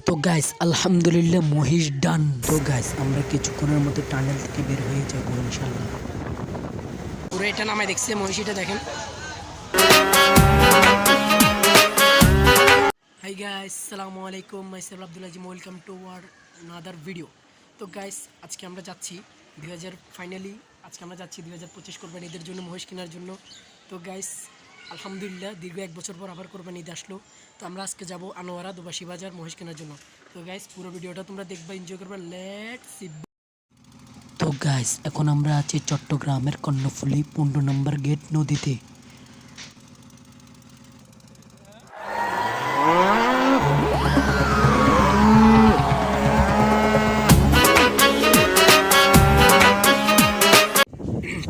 তো গাইস আলহামদুলিল্লাহ মহিষ ডান। তো গাইস আমরা কিছুক্ষণের মধ্যে টানেল থেকে বের হয়ে যাবো ইনশাল্লাহ। পুরো এটা নামায় দেখছে মহিষটা দেখেন। হাই গাইস, আসসালামু আলাইকুম, myself Abdul Azim, welcome to our another video. তো গাইস আজকে আমরা যাচ্ছি 2025 কোরবানি ঈদের জন্য মহিষ কেনার জন্য। তো গাইস আলহামদুলিল্লাহ দীর্ঘ 1 বছর পর আবার কোরবানি ঈদ আসলো। তো আমরা আজকে যাব আনোয়ারা দুবাসী বাজার মহিষ কেনার জন্য। তো গাইস পুরো ভিডিওটা তোমরা দেখবা, এনজয় করবা, লেটস সি। তো গাইস এখন আমরা আছি চট্টগ্রামের কর্ণফুলী 15 নম্বর গেট নদীতে।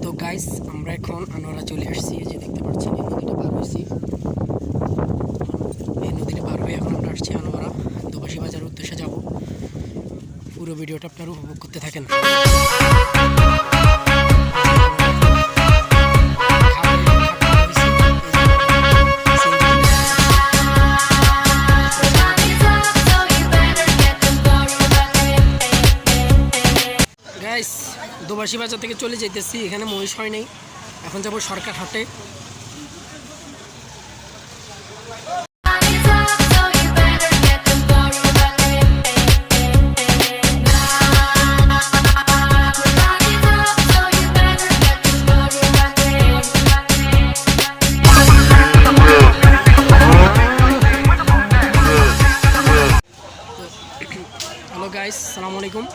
তো গাইস আমরা এখন আনোয়ারা চলে আসছি, এই যে দেখতে পাচ্ছেন এই নদীটা পার হয়েছি। এই নদীটা পার হয়ে এখন আমরা আসছি আনোয়ারা দুবাসী বাজারের উদ্দেশ্যে যাব। পুরো ভিডিওটা আপনারা উপভোগ করতে থাকেন। গাইস দুবাসী বাজার থেকে চলে যাইতেছি, এখানে মহিষ হয় নাই, এখন যাব সরকার হাটে। হ্যালো গাইস, আসসালামু আলাইকুম।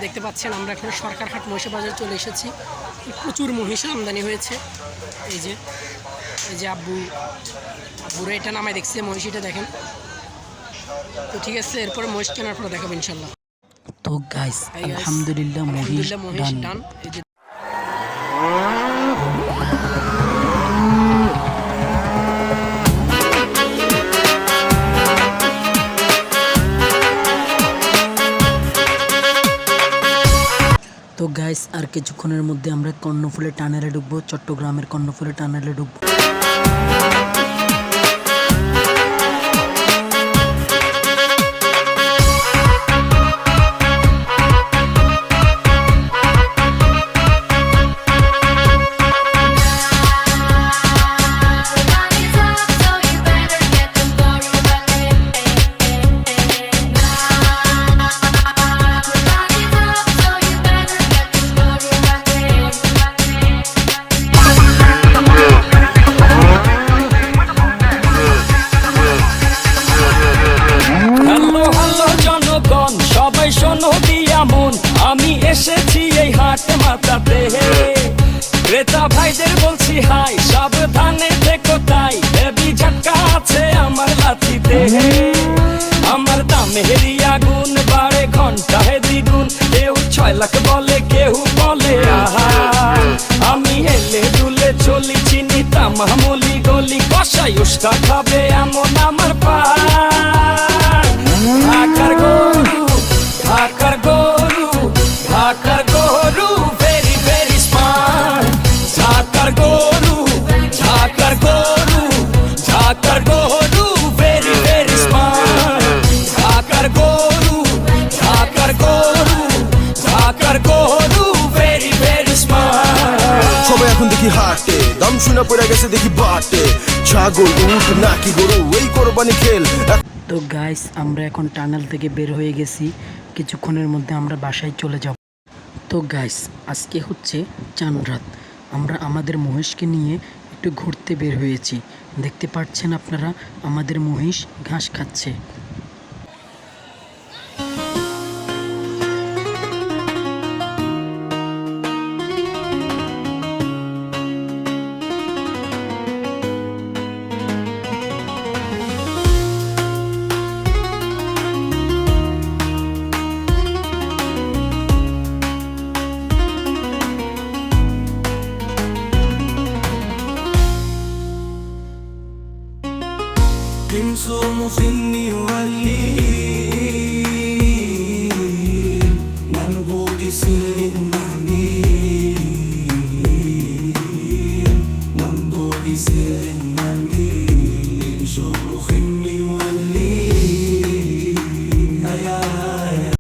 দেখতে পাচ্ছেন আমরা এখন সরকারহাট মহিষা বাজার চলে এসেছি। প্রচুর মহিষ আমদানি হয়েছে। এই যে আব্বুরা এটা নামায় দেখছে মহিষিটা দেখেন। তো ঠিক আছে, এরপরে মহিষ কেনার পরে দেখাবো ইনশাল্লাহ। তো গাইস আলহামদুলিল্লাহ মহিষ ডান। এই যে তো গাইস আর কিছুক্ষণের মধ্যে আমরা কর্ণফুলী টানেলে ঢুকবো, চট্টগ্রামের কর্ণফুলী টানেলে ঢুকবো। আমি এসেছি এই হাট মাতাতে, ক্রেতা ভাইদের বলছি হাই, সাবধানে থেকো তাই, হেবি ঝটকা আছে আমার লাঠিতে। আমার দামেরই আগুন বাড়ে ঘন্টায় দ্বিগুণ, কেউ 6 লাখ বলে, কেউ বলে আহা। আমি হেলে দুলে চলি, চিনি তামামলি গলি, কষাই উষ্টা খাবে এমন আমার পা। ঢাকার গরু, ঢাকার গরু, ঢাকার গরু ভেরি ভেরি স্মার্ট। ঢাকার গরু, ঢাকার গরু, ঢাকার গরু ভেরি ভেরি স্মার্ট। ঢাকার গরু, ঢাকার গরু, ঢাকার গরু ভেরি ভেরি স্মার্ট। সবাই এখন দেখি হাটে, দাম শুনে পড়ে গেছে দেখি বাটে। ছাগল, উট নাকি গরু, এই কোরবানি খেল। তো গাইস আমরা এখন টানেল থেকে বের হয়ে গেছি, কিছুক্ষণের মধ্যে আমরা বাসায় চলে যাব। তো গাইস আজকে হচ্ছে চাঁদ রাত, আমরা আমাদের মহিষকে নিয়ে একটু ঘুরতে বের হয়েছি। দেখতে পাচ্ছেন আপনারা আমাদের মহিষ ঘাস খাচ্ছে।